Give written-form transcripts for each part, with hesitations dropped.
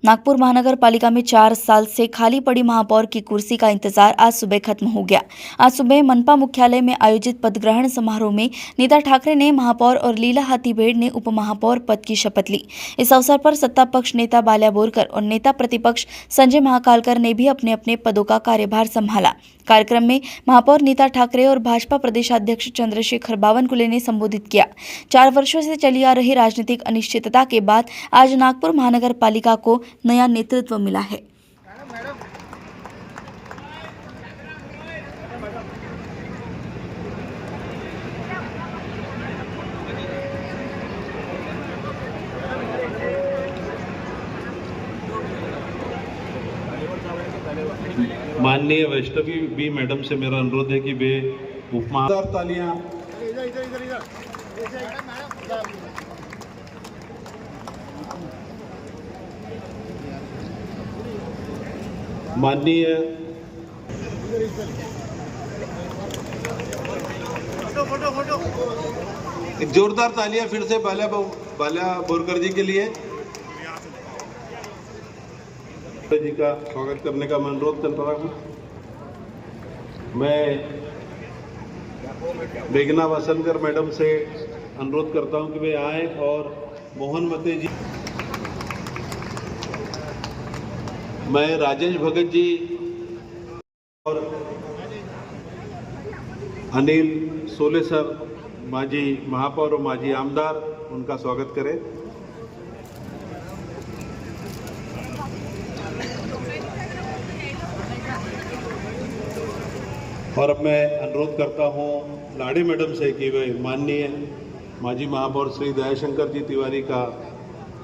नागपुर महानगर पालिका में 4 साल से खाली पड़ी महापौर की कुर्सी का इंतजार आज सुबह खत्म हो गया। आज सुबह मनपा मुख्यालय में आयोजित पदग्रहण समारोह में नीता ठाकरे ने महापौर और लीला हाथीबेड़ ने उप महापौर पद की शपथ ली। इस अवसर पर सत्ता पक्ष नेता बाल्या बोरकर और नेता प्रतिपक्ष संजय महाकालकर ने भी अपने अपने पदों का कार्यभार संभाला। कार्यक्रम में महापौर नीता ठाकरे और भाजपा प्रदेशाध्यक्ष चंद्रशेखर बावनकुले ने संबोधित किया। 4 वर्षों से चली आ रही राजनीतिक अनिश्चितता के बाद आज नागपुर महानगर पालिका को नया नेतृत्व मिला है। माननीय वैष्णवी बी मैडम से मेरा अनुरोध है कि वे उपमा तालियां। माननीय जोरदार तालियां फिर से बाल्या बोरकर जी के लिए जी का स्वागत करने का मैं अनुरोध कर रहा हूं। मैं मेघना वासनकर मैडम से अनुरोध करता हूं कि वे आए और मोहन मते जी, मैं राजेश भगत जी और अनिल सोले सर माजी महापौर और माजी आमदार उनका स्वागत करें। और अब मैं अनुरोध करता हूं लाड़ी मैडम से कि वे माननीय माजी महापौर श्री दयाशंकर जी तिवारी का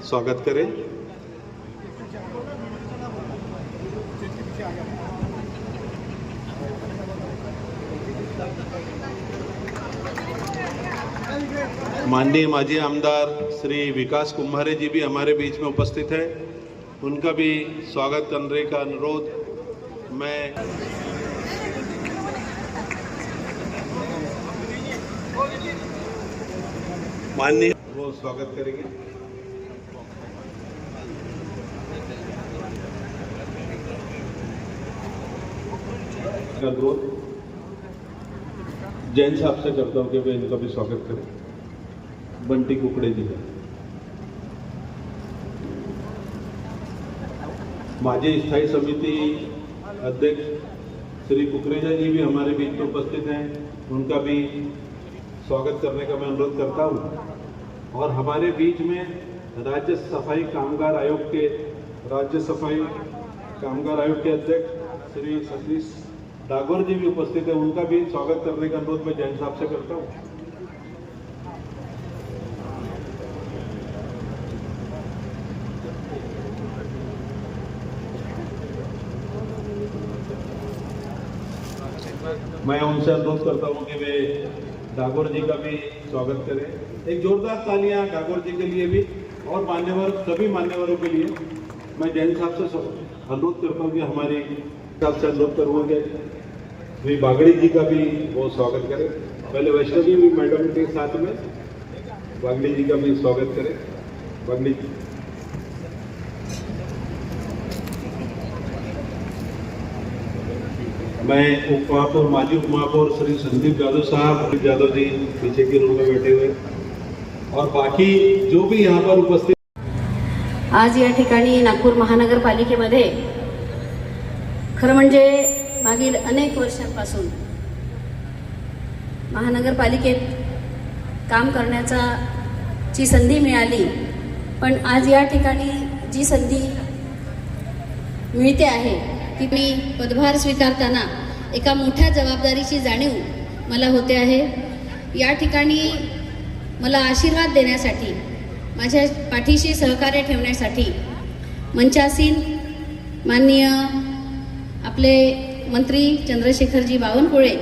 स्वागत करें। माननीय माजी आमदार श्री विकास कुम्हारे जी भी हमारे बीच में उपस्थित है, उनका भी स्वागत करने का अनुरोध मैं माननीय वो स्वागत करेंगे। अनुरोध जैन साहब से करता हूं कि वे इनका भी स्वागत करें। बंटी कुकड़े जी, माजी स्थायी समिति अध्यक्ष श्री कुकरेजा जी भी हमारे बीच में उपस्थित हैं, उनका भी स्वागत करने का मैं अनुरोध करता हूं। और हमारे बीच में राज्य सफाई कामगार आयोग के अध्यक्ष श्री सतीश डागोर जी भी उपस्थित है, उनका भी स्वागत करने का अनुरोध मैं जैन साहब से करता हूं। मैं उनसे अनुरोध करता हूं कि वे डागोर जी का भी स्वागत करें। एक जोरदार तालियां डागोर जी के लिए भी और मान्यवर सभी मान्यवरों के लिए। मैं जैन साहब से अनुरोध करता हूं कि हमारे साहब से अनुरोध करूंगा श्री बागड़ी जी का भी वो स्वागत करें। पहले वैष्णवी भी मैडम के साथ में बागड़ी जी का भी स्वागत करें। बागड़ी जी, मैं उप महापौर माजी उप महापौर श्री संदीप यादव साहब, यादव जी पीछे की रूम में बैठे हुए और बाकी जो भी यहाँ पर उपस्थित। आज या ठिकाणी नागपूर महानगरपालिकेमध्ये खरं म्हणजे मागील अनेक वर्षांपासून महानगरपालिकेत काम करण्याची संधी मिळाली, पण आज या ठिकाणी जी संधी मिळते आहे ती मी पदभार स्वीकारताना एका मोठ्या जबाबदारीची जाणीव मला होते आहे। या ठिकाणी मला आशीर्वाद देण्यासाठी, माझ्या पाठीशी सहकार्य ठेवण्यासाठी मंचासीन माननीय आपले मंत्री चंद्रशेखरजी बावनकुळे,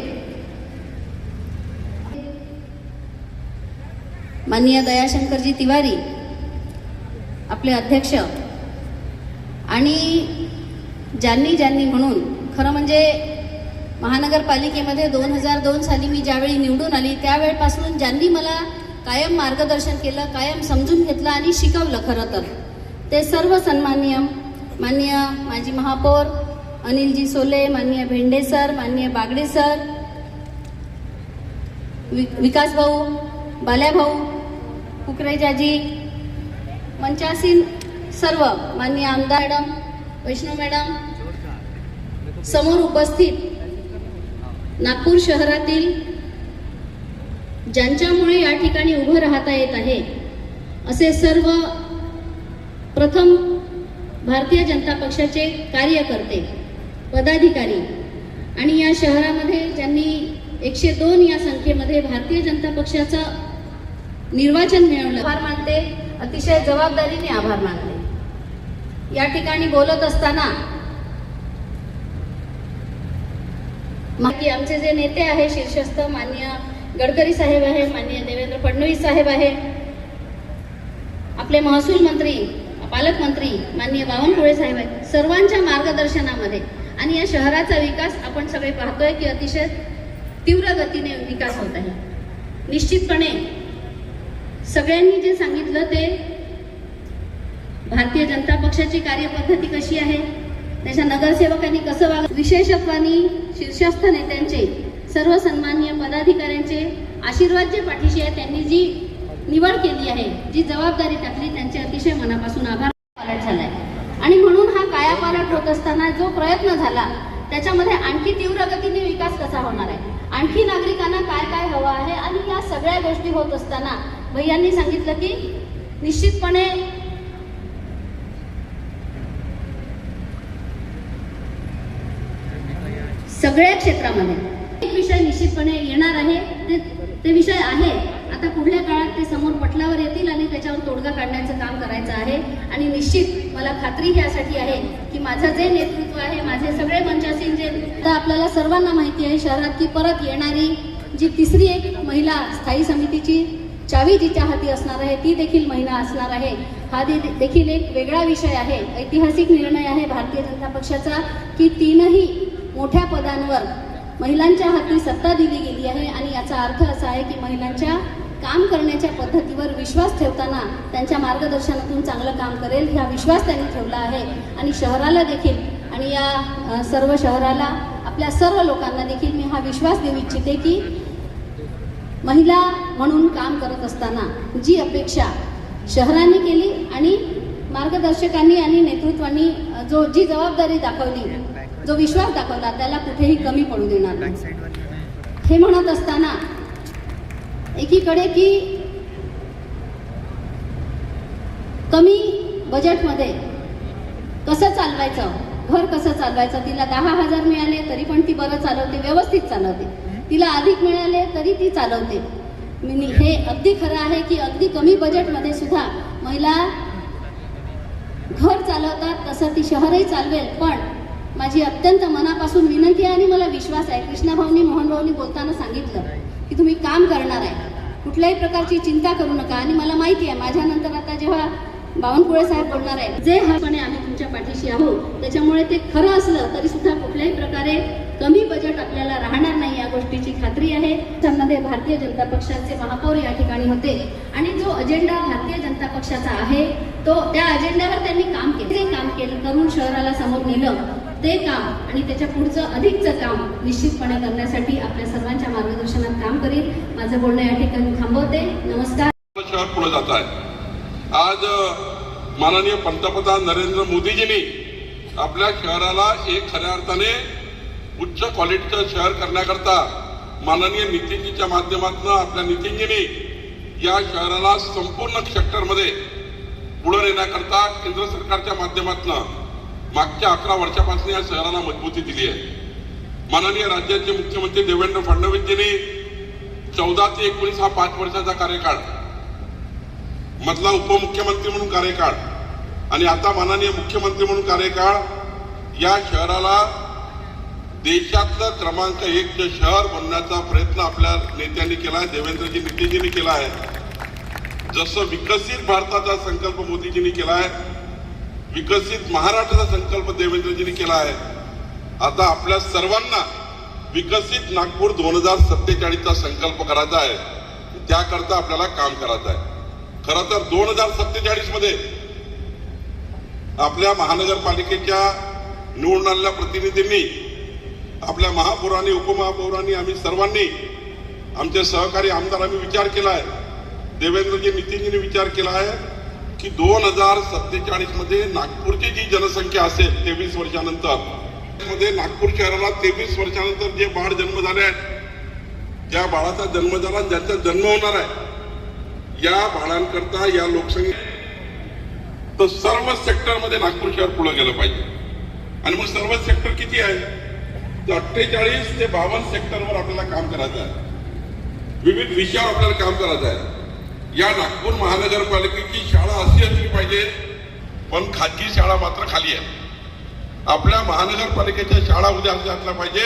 माननीय दयाशंकरजी तिवारी आपले अध्यक्ष आणि ज्यांनी म्हणून खरं म्हणजे महानगरपालिकेमध्ये 2002 साली मी ज्यावेळी निवडून आली त्यावेळपासून ज्यांनी मला कायम मार्गदर्शन केलं, कायम समजून घेतलं आणि शिकवलं खरं तर ते सर्व सन्माननीय माननीय माजी महापौर अनिलजी सोले, माननीय भेंडे सर, माननीय बागडे सर, विकास भाऊ, बाल्या भाऊ, कुकरेजाजी, मंचासीन सर्व माननीय आमदार मॅडम, वैष्णव मॅडम, समोर उपस्थित नागपूर शहरातील ज्यांच्यामुळे या ठिकाणी उभं राहता येत आहे असे सर्व प्रथम भारतीय जनता पक्षाचे कार्यकर्ते, पदाधिकारी आणि या शहरामध्ये ज्यांनी 102 या संख्येमध्ये भारतीय जनता पक्षाचं निर्वाचन मिळवलं, आभार मानते, अतिशय जबाबदारीने आभार मानते। या ठिकाणी बोलत असताना आमचे जे नेते आहे शीर्षस्थ माननीय गडकरी साहेब आहे, माननीय देवेंद्र फडणवीस साहेब आहे, आपले महसूल मंत्री, पालकमंत्री माननीय बावनकुळे साहेब आहेत, सर्वांच्या मार्गदर्शनामध्ये आणि या शहराचा विकास आपण सगळे पाहतोय की अतिशय तीव्र गतीने विकास होत आहे। निश्चितपणे सगळ्यांनी जे सांगितलं ते भारतीय जनता पक्षाची कार्यपद्धती कशी आहे, त्याच्या नगरसेवकांनी कसं वागलं, विशेषत्वाने शीर्षस्थ नेत्यांचे, सर्व सन्माननीय पदाधिकाऱ्यांचे आशीर्वाद जे पाठीशी आहे, त्यांनी जी निवड केली आहे, जी जबाबदारी टाकली, त्यांचे अतिशय मनापासून आभार पालट झालाय। आणि म्हणून हा कायापालट होत असताना जो प्रयत्न झाला त्याच्यामध्ये आणखी तीव्र गतीने विकास कसा होणार आहे, आणखी नागरिकांना काय काय हवं आहे, आणि या सगळ्या गोष्टी होत असताना भैयांनी सांगितलं की निश्चितपणे सगळ्या क्षेत्रामध्ये एक विषय निश्चितपणे येणार आहे, ते विषय आहे आता पुढल्या काळात ते समोर पटलावर येतील आणि त्याच्यावर तोडगा काढण्याचं काम करायचं आहे। आणि निश्चित मला खात्री यासाठी आहे की माझं जे नेतृत्व आहे, माझे सगळे मंचासीन जे आपल्याला सर्वांना माहिती आहे, शहरात की परत येणारी जी तिसरी एक महिला स्थायी समितीची चावी जिच्या हाती असणार आहे ती देखील महिला असणार आहे। हा देखील एक वेगळा विषय आहे, ऐतिहासिक निर्णय आहे भारतीय जनता पक्षाचा की 3ही मोठ्या पदांवर महिलांच्या हाती सत्ता दिली गेली आहे। आणि याचा अर्थ असा आहे की महिलांच्या काम करण्याच्या पद्धतीवर विश्वास ठेवताना त्यांच्या मार्गदर्शनातून चांगलं काम करेल हा विश्वास त्यांनी ठेवला आहे। आणि शहराला देखील आणि या सर्व शहराला, आपल्या सर्व लोकांना देखील मी हा विश्वास देऊ इच्छिते की महिला म्हणून काम करत असताना जी अपेक्षा शहराने केली आणि मार्गदर्शकांनी आणि नेतृत्वांनी जी जबाबदारी दाखवली, जो विश्वास दाखवला, त्याला कुठेही कमी पडू देणार नाही। हे म्हणत असताना एकीकडे की कमी बजेटमध्ये कसं चालवायचं, घर कसं चालवायचं, तिला 10,000 मिळाले तरी पण ती बरं चालवते, व्यवस्थित चालवते, तिला अधिक मिळाले तरी ती चालवते। हे अगदी खरं आहे की अगदी कमी बजेटमध्ये सुद्धा महिला घर चालवतात, तसं ती शहरही चालवेल। पण माझी अत्यंत मनापासून विनंती आहे आणि मला विश्वास आहे, कृष्णाभाऊंनी, मोहनभाऊंनी बोलताना सांगितलं की तुम्ही काम करणार आहे, कुठल्याही प्रकारची चिंता करू नका। आणि मला माहिती आहे माझ्यानंतर आता जेव्हा बावनकुळे साहेब बोलणार आहे, जे हपणे आम्ही तुमच्या पाठीशी आहोत, त्याच्यामुळे ते खरं असलं तरी सुद्धा कुठल्याही प्रकारे कमी बजेट आपल्याला राहणार नाही या गोष्टीची खात्री आहे। त्यामध्ये भारतीय जनता पक्षाचे महापौर या ठिकाणी होते आणि जो अजेंडा भारतीय जनता पक्षाचा आहे तो त्या अजेंड्यावर त्यांनी काम केलं, करून शहराला समोर नेलं, ते काम आणि त्याच्या पुढचं अधिकचं काम निश्चितपणे करण्यासाठी आपल्या सर्वांच्या मार्गदर्शनात काम करील। माझं बोलणं या ठिकाणी थांबवते। नमस्कार। शहर पुढे जात आहे। आज माननीय पंतप्रधान नरेंद्र मोदीजींनी आपल्या शहराला एक खऱ्या अर्थाने उच्च क्वालिटीचं शहर करण्याकरता माननीय नितीनजीच्या माध्यमातून आपल्या नितीनजींनी या शहराला संपूर्ण सेक्टरमध्ये पुढे नेण्याकरता केंद्र सरकारच्या माध्यमातून मागच्या 11 वर्षापासून या शहराला मजबूती दिली आहे। माननीय राज्याचे मुख्यमंत्री देवेंद्र फडणवीसजींनी 14 ते 19 हा 5 वर्षाचा कार्यकाळ, मधला उपमुख्यमंत्री म्हणून कार्यकाळ आणि आता माननीय मुख्यमंत्री म्हणून कार्यकाळ, या शहराला देशातलं क्रमांक 1 शहर बनण्याचा प्रयत्न आपल्या नेत्यांनी केला आहे, देवेंद्रजी नितीनजींनी केला आहे। जसं विकसित भारताचा संकल्प मोदीजींनी केला आहे, विकसित महाराष्ट्राचा संकल्प देवेंद्रजींनी केला आहे, आता आपल्या सर्वांना विकसित नागपूर 2047चा संकल्प करायचा आहे, त्याकरता आपल्याला काम करायचं आहे। खरं तर 2047 मध्ये आपल्या महानगरपालिकेच्या निवडून आलेल्या प्रतिनिधींनी, आपल्या महापौरांनी, उपमहापौरांनी, आम्ही सर्वांनी, आमचे सहकारी आमदार आम्ही विचार केला आहे, देवेंद्रजी नितीनजींनी विचार केला आहे की 2047 मध्ये नागपूरची जी जनसंख्या असेल 23 वर्षानंतर मध्ये नागपूर शहराला 23 वर्षानंतर जे बाळ जन्म झाले आहेत, ज्या बाळाचा जन्म झाला, ज्याचा जन्म होणार आहे, या बाळांकरता या लोकसंख्या तर सर्व सेक्टरमध्ये नागपूर शहर पुढे गेलं पाहिजे. आणि मग सर्व सेक्टर किती आहे तर 48 ते 52 सेक्टरवर आपल्याला काम करायचं आहे, विविध विषयावर आपल्याला काम करायचं आहे. या नागपूर महानगरपालिकेची शाळा अशी असली पाहिजे, पण खाजगी शाळा मात्र खाली आहे. आपल्या महानगरपालिकेच्या शाळा उद्या अशा असल्या पाहिजे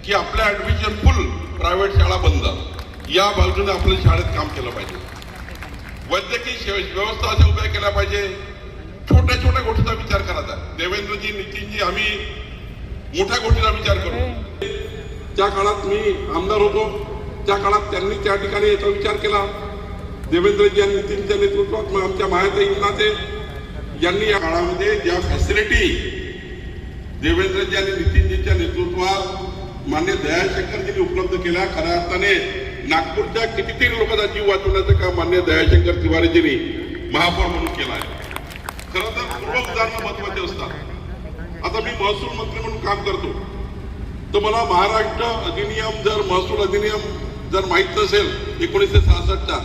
की आपल्या ऍडमिशन फुल, प्रायव्हेट शाळा बंद, या बाजूने आपल्या शाळेत काम केलं पाहिजे. वैद्यकीय व्यवस्था अशा उभ्या केल्या पाहिजे. छोट्या छोट्या गोष्टीचा विचार करायचा. देवेंद्रजी, नितीनजी, आम्ही मोठ्या गोष्टीचा विचार करू. त्या काळात मी आमदार होतो, त्या काळात त्यांनी त्या ठिकाणी याचा विचार केला. देवेंद्रजी आणि नितीनच्या नेतृत्वात आमच्या महाताई नाते यांनी या काळामध्ये ज्या फॅसिलिटी देवेंद्रजी आणि नितीनजीच्या नेतृत्वात मान्य दयाशंकरजींनी उपलब्ध केल्या, खऱ्या अर्थाने नागपूरच्या कितीतरी लोकांचा जीव वाचवण्याचं काम मान्य दयाशंकर तिवारीजींनी महापौर म्हणून केलं आहे. खरं तर पूर्व उदाहरणं महत्वाचे असतात. आता मी महसूल मंत्री म्हणून काम करतो, तर मला महाराष्ट्र अधिनियम, जर महसूल अधिनियम जर माहीत नसेल 1966चा,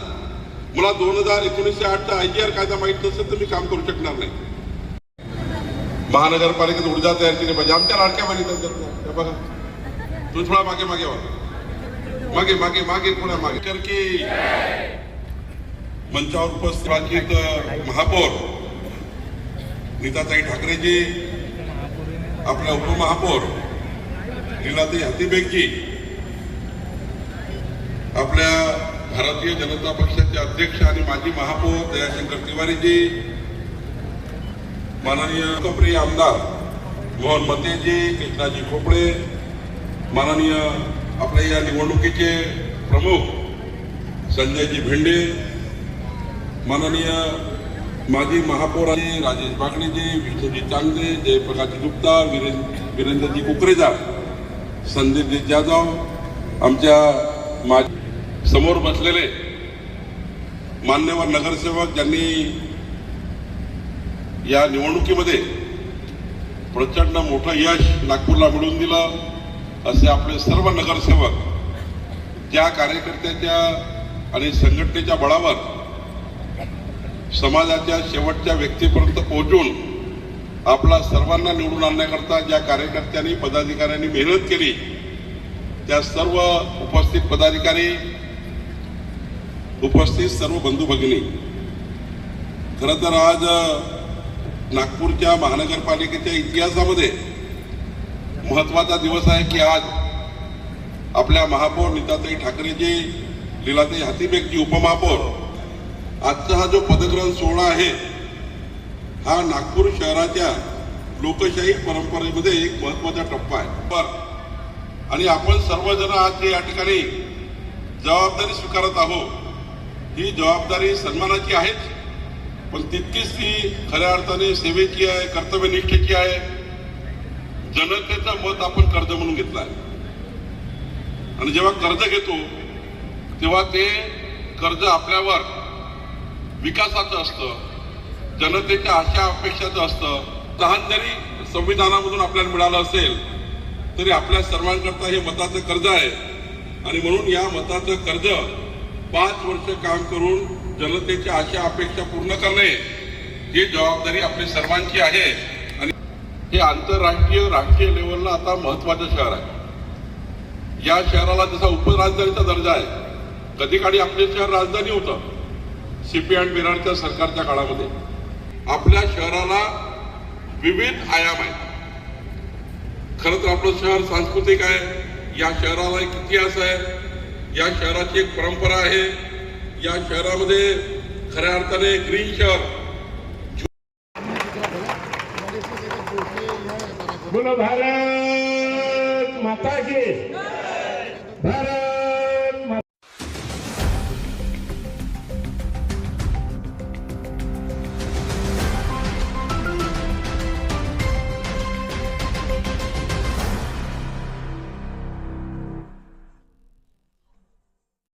मला 1908चा IGR कायदा माहीत नसेल तर मी काम करू शकणार नाही. महानगरपालिकेत ऊर्जा तयार केली पाहिजे. आमच्या लाडक्या बहिणी बघा, तू थोडा मागे मागे मागे मागे मागे पुढे मागे कर की मंचावर उपस्थित महापौर नीताताई ठाकरेजी, आपल्या उपमहापौर लीलाताई हाथीबेगजी, आपल्या भारतीय जनता पक्षाचे अध्यक्ष आणि माजी महापौर दयाशंकर तिवारीजी, माननीय लोकप्रिय आमदार मोहन मतेजी, कृष्णाजी खोपडे, माननीय आपल्या या निवडणुकीचे प्रमुख संजयजी भेंडे, माननीय माजी महापौर राजेश बागणेजी, विश्वजीत चांगले, जयप्रकाश गुप्ता, वीरेंद्रजी कुकरेजा, संदीपजी जाधव, आमच्या समोर बसलेले मान्यवर नगरसेवक ज्यांनी या निवडणुकीमध्ये प्रचंड मोठं यश नागपूरला मिळवून दिलं, असे आपले सर्व नगरसेवक ज्या कार्यकर्त्याच्या आणि संघटनेच्या बळावर समाजाच्या शेवटच्या व्यक्तीपर्यंत पोहोचून आपला सर्वांना निवडून आणण्याकरता ज्या कार्यकर्त्यांनी, पदाधिकाऱ्यांनी मेहनत केली, त्या सर्व उपस्थित पदाधिकारी, उपस्थित सर्व बंधू भगिनी, खरं तर आज नागपूरच्या महानगरपालिकेच्या इतिहासामध्ये महत्वाचा दिवस आहे की आज आपल्या महापौर नीताताई ठाकरेजी, लीलाताई हाथीबेगजी उपमहापौर, आजचा हा जो पदग्रहण सोहळा आहे हा नागपूर शहराच्या लोकशाही परंपरेमध्ये एक महत्वाचा टप्पा आहे. आणि आपण सर्वजण आज या ठिकाणी जबाबदारी स्वीकारत आहोत, ही जबाबदारी सन्मानाची आहेच, पण तितकीच ती खऱ्या अर्थाने सेवेची आहे, कर्तव्यनिष्ठेची आहे. जनतेचं मत आपण कर्ज म्हणून घेतलं आहे, आणि जेव्हा कर्ज घेतो तेव्हा ते कर्ज आपल्यावर विकासाचं असतं, जनतेच्या आशा अपेक्षाचं असतं. लहान जरी संविधानामधून आपल्याला मिळालं असेल तरी आपल्या सर्वांकरता हे मताचं कर्ज आहे. आणि म्हणून या मताचं कर्ज 5 वर्ष काम करून जनतेच्या आशा अपेक्षा पूर्ण करणे ही जबाबदारी आपली सर्वांची आहे. आणि हे आंतरराष्ट्रीय, राष्ट्रीय लेवलला आता महत्वाचं शहर आहे. या शहराला जसा उपराजधानीचा दर्जा आहे, कधी काळी आपले शहर राजधानी होतं CP आणि बिराडच्या सरकारच्या काळामध्ये. आपल्या शहराला विविध आयाम आहेत. खरं तर आपलं शहर सांस्कृतिक आहे, या शहराला एक इतिहास आहे, या शहराची एक परंपरा आहे. या शहरामध्ये खऱ्या अर्थाने ग्रीन शहर. बोलो भारत माता की, भारत